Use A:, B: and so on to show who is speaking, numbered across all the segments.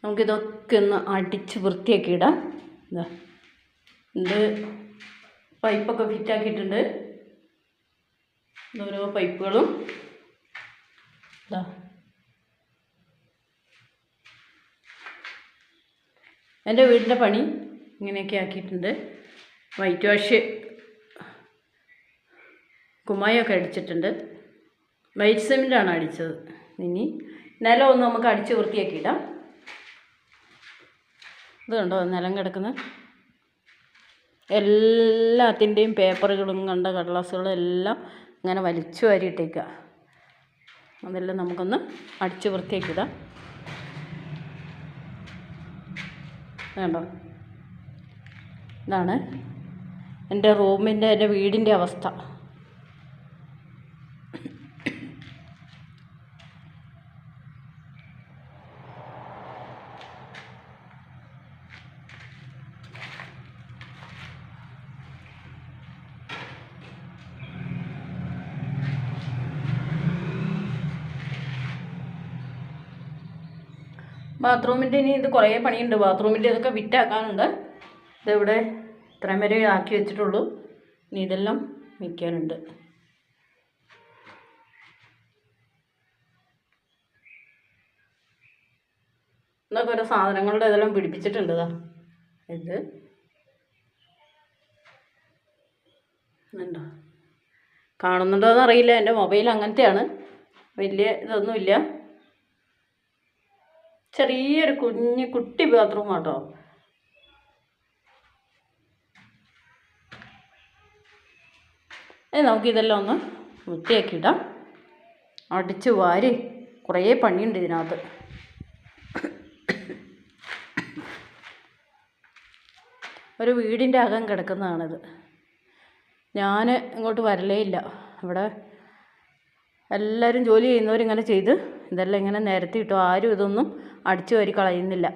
A: നമുക്കിതൊക്കെ ഒന്ന് അടിച്ച് വൃത്തിയാക്കി ഇടാം. ഇതാ ഇത് പൈപ്പൊക്കെ ഫിറ്റാക്കിയിട്ടുണ്ട്. ഓരോ പൈപ്പുകളും ഇതാ എൻ്റെ വീടിൻ്റെ പണി ഇങ്ങനെയൊക്കെ ആക്കിയിട്ടുണ്ട്. വൈറ്റ് വാഷ് കുമ്മായൊക്കെ അടിച്ചിട്ടുണ്ട്. വൈറ്റ് സിമെൻ്റാണ് അടിച്ചത്. ഇനി നിലം ഒന്ന് നമുക്ക് അടിച്ച് വൃത്തിയാക്കിയിടാം. ഇത് കണ്ടോ നിലം കിടക്കുന്നത്? എല്ലാത്തിൻ്റെയും പേപ്പറുകളും കണ്ട കടലാസുകളും എല്ലാം ഇങ്ങനെ വലിച്ചു വാരിയിട്ടേക്കുക. അതെല്ലാം നമുക്കൊന്ന് അടിച്ച് വൃത്തിയാക്കിയിടാം. കണ്ടോ, ഇതാണ് എൻ്റെ റൂമിൻ്റെ, എൻ്റെ വീടിൻ്റെ അവസ്ഥ. ബാത്റൂമിൻ്റെ ഇനി ഇത് കുറേ പണിയുണ്ട്. ബാത്റൂമിൻ്റെ ഇതൊക്കെ വിറ്റാക്കാനുണ്ട്. ഇതിവിടെ ഇത്രയും വരെ ആക്കി വെച്ചിട്ടുള്ളൂ. ഇനി ഇതെല്ലാം വയ്ക്കാനുണ്ട്. ഇതൊക്കെ ഓരോ സാധനങ്ങളുടെ ഇതെല്ലാം പിടിപ്പിച്ചിട്ടുണ്ട്. ഇത് ഉണ്ടോ, കാണുന്നുണ്ടോയെന്ന് അറിയില്ല. എൻ്റെ മൊബൈൽ അങ്ങനത്തെയാണ്, വലിയ ഇതൊന്നുമില്ല. ചെറിയൊരു കുട്ടി ബാത്റൂം കേട്ടോ. നമുക്കിതെല്ലാം ഒന്ന് വൃത്തിയാക്കിയിടാം. അടിച്ച് വാരി കുറേ പണിയുണ്ട് ഇതിനകത്ത്. ഒരു വീടിൻ്റെ അകം കിടക്കുന്നതാണിത്. ഞാൻ ഇങ്ങോട്ട് വരലേ ഇല്ല. ഇവിടെ എല്ലാവരും ജോലി ചെയ്യുന്നവരിങ്ങനെ ചെയ്ത് ഇതെല്ലാം ഇങ്ങനെ നിരത്തിയിട്ടു. ആരും ഇതൊന്നും അടിച്ചു വാരി കളയുന്നില്ല.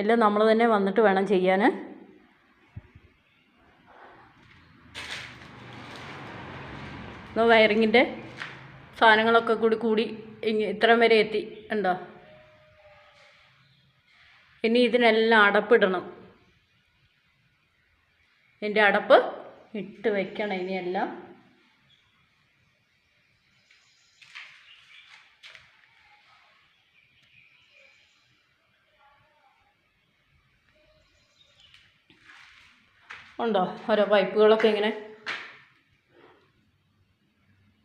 A: എല്ലാം നമ്മൾ തന്നെ വന്നിട്ട് വേണം ചെയ്യാൻ. വയറിങ്ങിൻ്റെ സാധനങ്ങളൊക്കെ കൂടി ഇത്രയും വരെ എത്തി. ഉണ്ടോ? ഇനി ഇതിനെല്ലാം അടപ്പിടണം. ഇതിൻ്റെ അടപ്പ് ഇട്ട് വയ്ക്കണം ഇനിയെല്ലാം. ഉണ്ടോ ഓരോ പൈപ്പുകളൊക്കെ ഇങ്ങനെ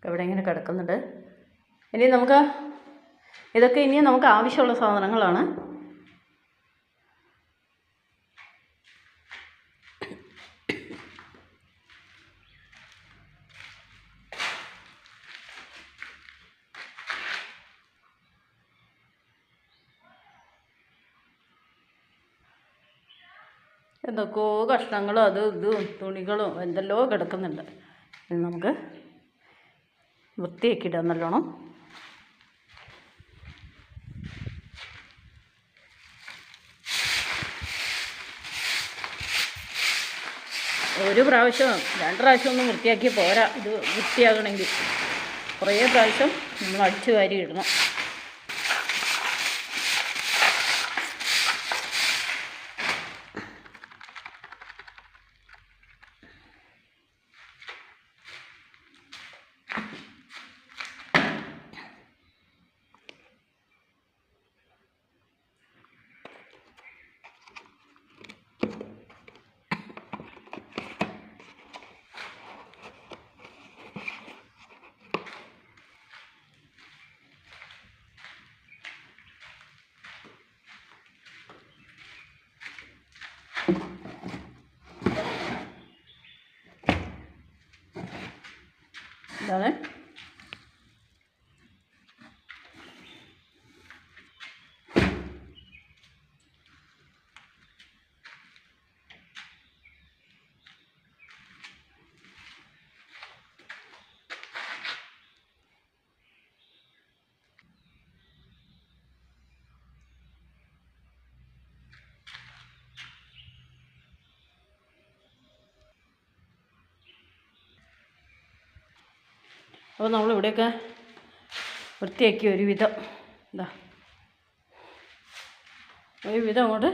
A: ഇവിടെ ഇങ്ങനെ കിടക്കുന്നുണ്ട്. ഇനി ഇതൊക്കെ ഇനിയും നമുക്ക് ആവശ്യമുള്ള സാധനങ്ങളാണ്. എന്തൊക്കെയോ കഷ്ണങ്ങളും ഇതും തുണികളും എന്തെല്ലോ കിടക്കുന്നുണ്ട്. ഇത് നമുക്ക് വൃത്തിയാക്കിയിടാം നല്ലോണം. ഒരു പ്രാവശ്യം 2 പ്രാവശ്യമൊന്നും വൃത്തിയാക്കി പോരാ. ഇത് വൃത്തിയാകണമെങ്കിൽ കുറേ പ്രാവശ്യം നമ്മൾ അടിച്ചു വാരി ഇടണം. ഇതാണ് അപ്പോൾ നമ്മളിവിടെയൊക്കെ വൃത്തിയാക്കി ഒരുവിധം. ഇതാ ഒരുവിധം അങ്ങോട്ട്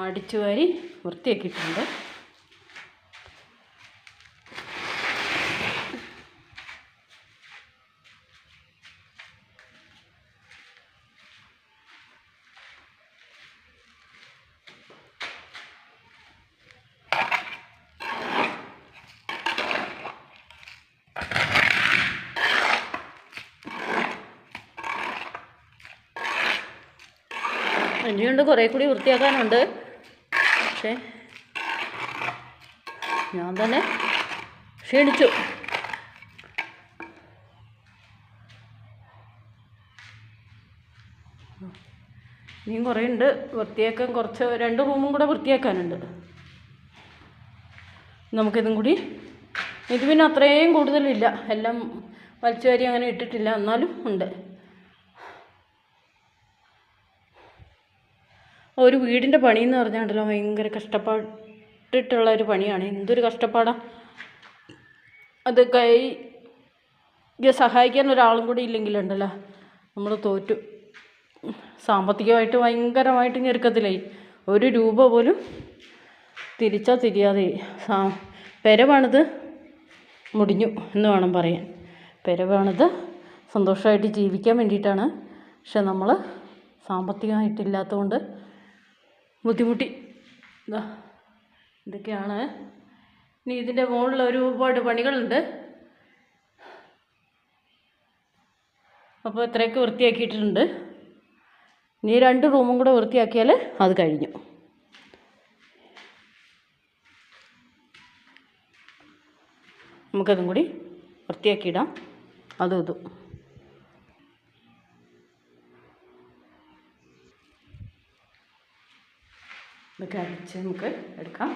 A: അടിച്ചു വാരി വൃത്തിയാക്കിയിട്ടുണ്ട്. ഇനിയുണ്ട്, കുറേ കൂടി വൃത്തിയാക്കാനുണ്ട്. പക്ഷേ ഞാൻ തന്നെ ക്ഷീണിച്ചു. ഇനിയും കുറേ ഉണ്ട് വൃത്തിയാക്കാൻ. കുറച്ച് 2 റൂമും കൂടെ വൃത്തിയാക്കാനുണ്ട്. നമുക്കിതും കൂടി, ഇത് പിന്നെ അത്രയും കൂടുതലില്ല, എല്ലാം വലിച്ചു വാരി അങ്ങനെ ഇട്ടിട്ടില്ല, എന്നാലും ഉണ്ട്. ഒരു വീടിൻ്റെ പണിയെന്ന് പറഞ്ഞാണ്ടല്ലോ ഭയങ്കര കഷ്ടപ്പെട്ടിട്ടുള്ള ഒരു പണിയാണ്. എന്തൊരു കഷ്ടപ്പാടാണ് അത്. സഹായിക്കാൻ ഒരാളും കൂടി ഇല്ലെങ്കിലുണ്ടല്ലോ നമ്മൾ തോറ്റു. സാമ്പത്തികമായിട്ട് ഭയങ്കരമായിട്ട് ഞെരുക്കത്തിലായി. 1 രൂപ പോലും തിരിച്ചാൽ തിരിയാതെ പെര പണിത് മുടിഞ്ഞു എന്ന് വേണം പറയാൻ. പെര പണിത് സന്തോഷമായിട്ട് ജീവിക്കാൻ വേണ്ടിയിട്ടാണ്. പക്ഷെ നമ്മൾ സാമ്പത്തികമായിട്ടില്ലാത്തതുകൊണ്ട് ബുദ്ധിമുട്ടി. ഇതൊക്കെയാണ്. ഇനി ഇതിൻ്റെ മുകളിൽ ഒരുപാട് പണികളുണ്ട്. അപ്പോൾ ഇത്രയൊക്കെ വൃത്തിയാക്കിയിട്ടുണ്ട്. ഇനി 2 റൂമും കൂടെ വൃത്തിയാക്കിയാൽ അത് കഴിഞ്ഞു. നമുക്കതും കൂടി വൃത്തിയാക്കിയിടാം. അതും ഇതും ഇതൊക്കെ അടിച്ച് നമുക്ക് എടുക്കാം.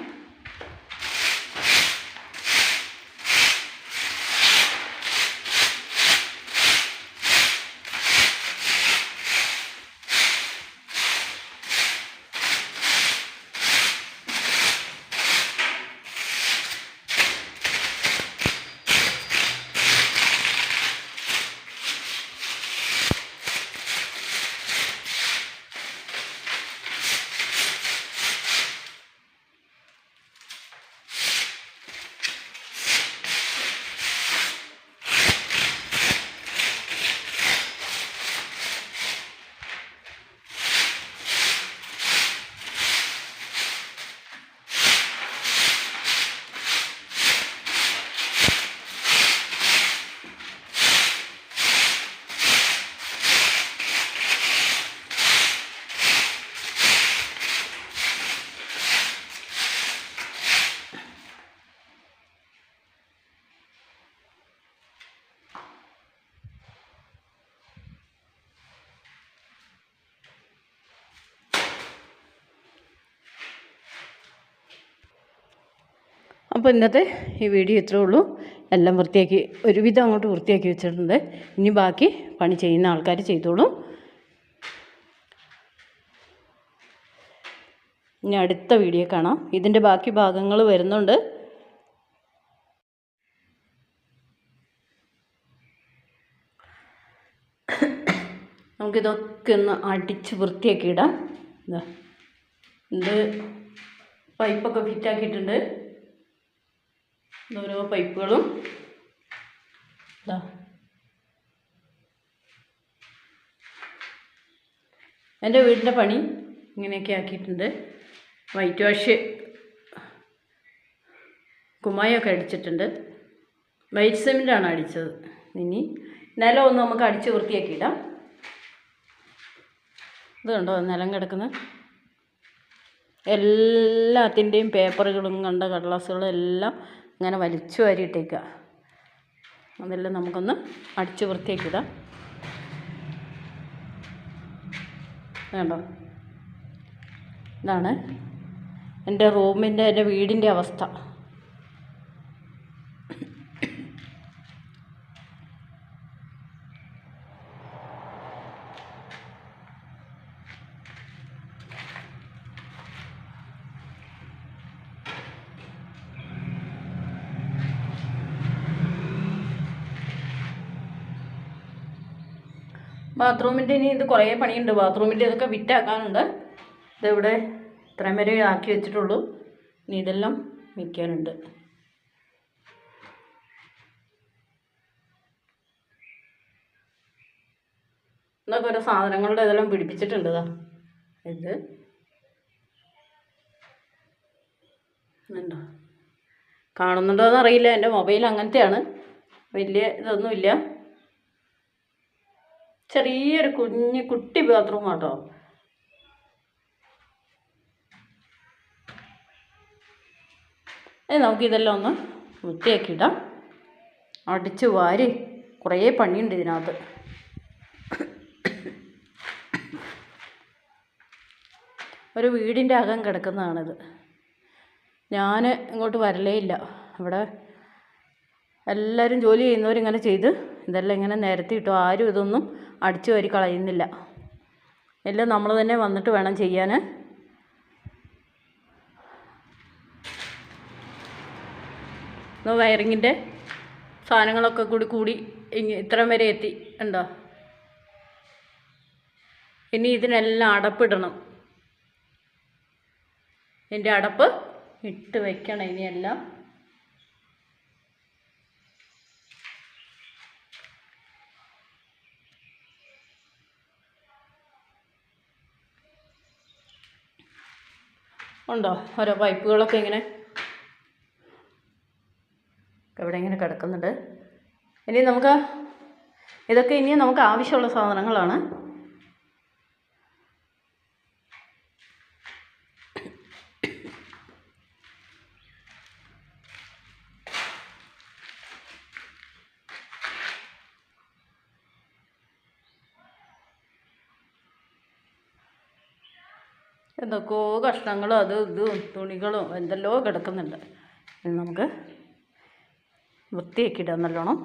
A: അപ്പോൾ ഇന്നത്തെ ഈ വീഡിയോ ഇത്രേ ഉള്ളൂ. എല്ലാം വൃത്തിയാക്കി, ഒരുവിധം അങ്ങോട്ട് വൃത്തിയാക്കി വെച്ചിട്ടുണ്ട്. ഇനി ബാക്കി പണി ചെയ്യുന്ന ആൾക്കാർ ചെയ്തോളും. ഇനി അടുത്ത വീഡിയോ കാണാം. ഇതിൻ്റെ ബാക്കി ഭാഗങ്ങൾ വരുന്നുണ്ട്. നമുക്കിതൊക്കെ ഒന്ന് അടിച്ച് വൃത്തിയാക്കി ഇടാം. ഇത് പൈപ്പൊക്കെ ഫിറ്റാക്കിയിട്ടുണ്ട്. ഓരോ പൈപ്പുകളും എൻ്റെ വീടിൻ്റെ പണി ഇങ്ങനെയൊക്കെ ആക്കിയിട്ടുണ്ട്. വൈറ്റ് വാഷ് കുമ്മായൊക്കെ അടിച്ചിട്ടുണ്ട്. വൈറ്റ് സിമെൻ്റാണ് അടിച്ചത്. ഇനി നിലം ഒന്ന് നമുക്ക് അടിച്ച് വൃത്തിയാക്കിയിടാം. ഇത് കണ്ടോ നിലം കിടക്കുന്നത്? എല്ലാത്തിൻ്റെയും പേപ്പറുകളും കണ്ട കടലാസുകളും എല്ലാം ഇങ്ങനെ വലിച്ചു വാരിയിട്ടേക്കുക. അതെല്ലാം നമുക്കൊന്ന് അടിച്ച് വൃത്തിയാക്കിയിടാം. കണ്ടോ, ഇതാണ് എൻ്റെ റൂമിൻ്റെ, എൻ്റെ വീടിൻ്റെ അവസ്ഥ. ബാത്റൂമിൻ്റെ ഇനി ഇത് കുറേ പണിയുണ്ട്. ബാത്റൂമിൻ്റെ ഇതൊക്കെ വിറ്റാക്കാനുണ്ട്. ഇതിവിടെ ഇത്രയും വരെ ആക്കി വെച്ചിട്ടുള്ളൂ. ഇനി ഇതെല്ലാം വയ്ക്കാനുണ്ട്. ഇതൊക്കെ ഓരോ സാധനങ്ങളുടെ ഇതെല്ലാം പിടിപ്പിച്ചിട്ടുണ്ട്. ഇത് ഉണ്ടോ, കാണുന്നുണ്ടോ എന്നറിയില്ല. എൻ്റെ മൊബൈൽ അങ്ങനത്തെയാണ്, വലിയ ഇതൊന്നുമില്ല. ചെറിയൊരു കുട്ടി ബാത്റൂം കേട്ടോ. നമുക്കിതെല്ലാം ഒന്ന് വൃത്തിയാക്കിയിടാം. അടിച്ച് വാരി കുറേ പണിയുണ്ട് ഇതിനകത്ത്. ഒരു വീടിൻ്റെ അകം കിടക്കുന്നതാണിത്. ഞാൻ ഇങ്ങോട്ട് വരലേ ഇല്ല. ഇവിടെ എല്ലാവരും ജോലി ചെയ്യുന്നവരിങ്ങനെ ചെയ്ത് ഇതെല്ലാം ഇങ്ങനെ നിരത്തിയിട്ടു. ആരും ഇതൊന്നും അടിച്ചു വാരി കളയുന്നില്ല. എല്ലാം നമ്മൾ തന്നെ വന്നിട്ട് വേണം ചെയ്യാൻ. വയറിങ്ങിൻ്റെ സാധനങ്ങളൊക്കെ കൂടി ഇത്രയും വരെ എത്തി ഉണ്ടോ. ഇനി ഇതിനെല്ലാം അടപ്പിടണം. ഇതിൻ്റെ അടപ്പ് ഇട്ട് വയ്ക്കണം ഇനിയെല്ലാം. ഉണ്ടോ ഓരോ പൈപ്പുകളൊക്കെ ഇങ്ങനെ ഇവിടെ ഇങ്ങനെ കിടക്കുന്നുണ്ട്. ഇനി ഇതൊക്കെ ഇനിയും നമുക്ക് ആവശ്യമുള്ള സാധനങ്ങളാണ്. എന്തൊക്കെയോ കഷ്ണങ്ങളും ഇതും തുണികളും എന്തെല്ലോ കിടക്കുന്നുണ്ട്. ഇത് നമുക്ക് വൃത്തിയാക്കി ഇടാം നല്ലോണം.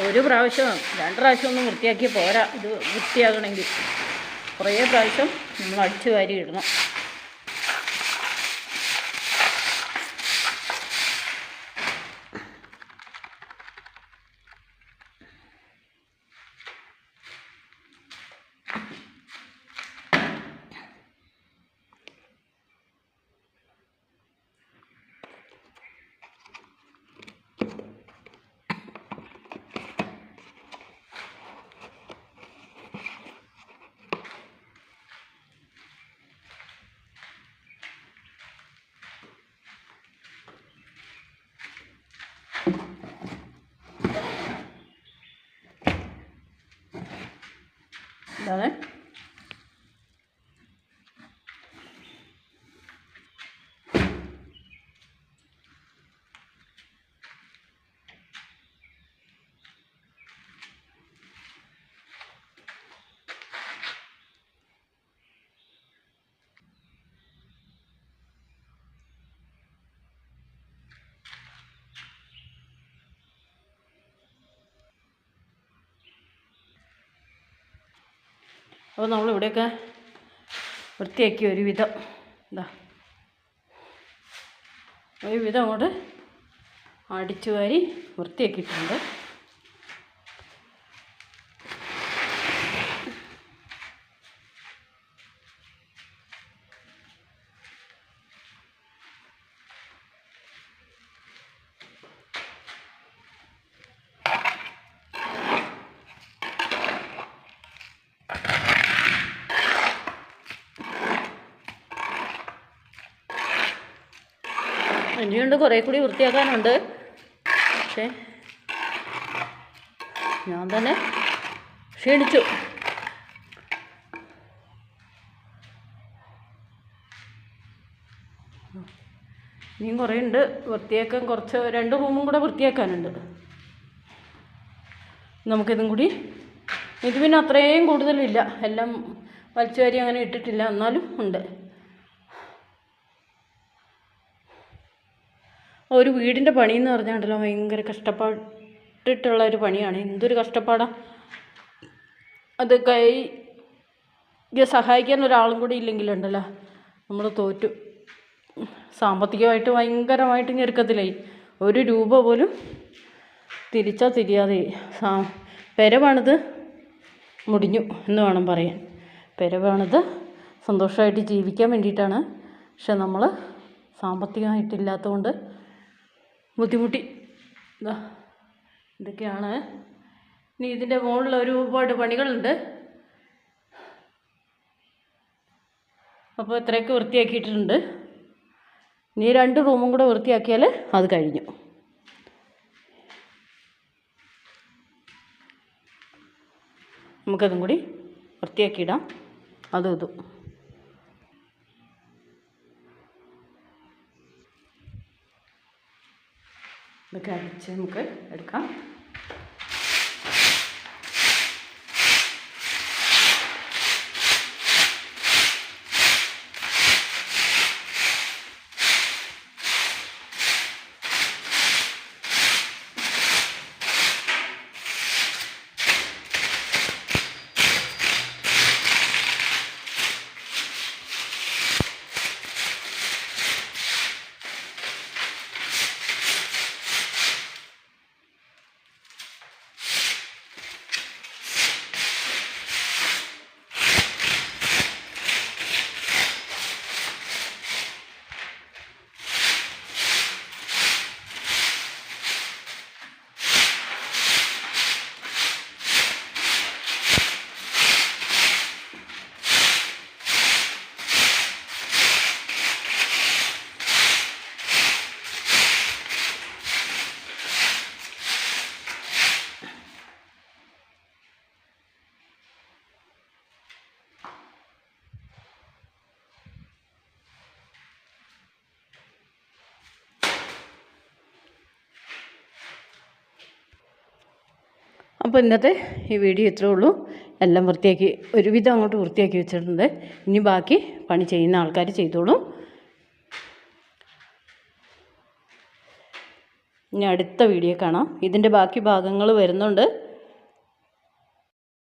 A: ഒരു പ്രാവശ്യം 2 പ്രാവശ്യമൊന്നും വൃത്തിയാക്കി പോരാ. ഇത് വൃത്തിയാകണമെങ്കിൽ കുറേ പ്രാവശ്യം നമ്മൾ അടിച്ചു വാരി ഇടണം. ഇതാണ് അപ്പോൾ നമ്മളിവിടെയൊക്കെ വൃത്തിയാക്കി ഒരുവിധം അങ്ങോട്ട് അടിച്ചു വാരി വൃത്തിയാക്കിയിട്ടുണ്ട്. ഇനിയുണ്ട്, കുറേ കൂടി വൃത്തിയാക്കാനുണ്ട്. പക്ഷേ ഞാൻ തന്നെ ക്ഷീണിച്ചു. ഇനിയും കുറേ ഉണ്ട് വൃത്തിയാക്കാൻ. കുറച്ച് 2 റൂമും കൂടെ വൃത്തിയാക്കാനുണ്ട്. നമുക്കിതും കൂടി, ഇത് പിന്നെ അത്രയും കൂടുതലില്ല, എല്ലാം വലിച്ചു വാരി അങ്ങനെ ഇട്ടിട്ടില്ല, എന്നാലും ഉണ്ട്. ഒരു വീടിൻ്റെ പണിയെന്ന് പറഞ്ഞാണ്ടല്ലോ ഭയങ്കര കഷ്ടപ്പെട്ടിട്ടുള്ള ഒരു പണിയാണ്. എന്തൊരു കഷ്ടപ്പാടാണ് അത്. സഹായിക്കാൻ ഒരാളും കൂടി ഇല്ലെങ്കിലുണ്ടല്ലോ നമ്മൾ തോറ്റു. സാമ്പത്തികമായിട്ട് ഭയങ്കരമായിട്ട് ഞെരുക്കത്തിലായി. 1 രൂപ പോലും തിരിച്ചാൽ തിരിയാതെ പെരവാണിത് മുടിഞ്ഞു എന്ന് വേണം പറയാൻ. പെരവാണിത് സന്തോഷമായിട്ട് ജീവിക്കാൻ വേണ്ടിയിട്ടാണ്. പക്ഷെ നമ്മൾ സാമ്പത്തികമായിട്ടില്ലാത്തതുകൊണ്ട് ബുദ്ധിമുട്ടി. ഇതൊക്കെയാണ്. ഇനി ഇതിൻ്റെ മുകളിൽ ഒരുപാട് പണികളുണ്ട്. അപ്പോൾ ഇത്രയൊക്കെ വൃത്തിയാക്കിയിട്ടുണ്ട്. ഇനി 2 റൂമും കൂടെ വൃത്തിയാക്കിയാൽ അത് കഴിഞ്ഞു. നമുക്കതും കൂടി വൃത്തിയാക്കിയിടാം. അതും ഇതും ഇതൊക്കെ അടിച്ച് നമുക്ക് എടുക്കാം. അപ്പോൾ ഇന്നത്തെ ഈ വീഡിയോ ഇത്രേ ഉള്ളൂ. എല്ലാം വൃത്തിയാക്കി ഒരുവിധം അങ്ങോട്ട് വൃത്തിയാക്കി വെച്ചിട്ടുണ്ട്. ഇനി ബാക്കി പണി ചെയ്യുന്ന ആൾക്കാർ ചെയ്തോളും. ഇനി അടുത്ത വീഡിയോ കാണാം. ഇതിൻ്റെ ബാക്കി ഭാഗങ്ങൾ വരുന്നുണ്ട്.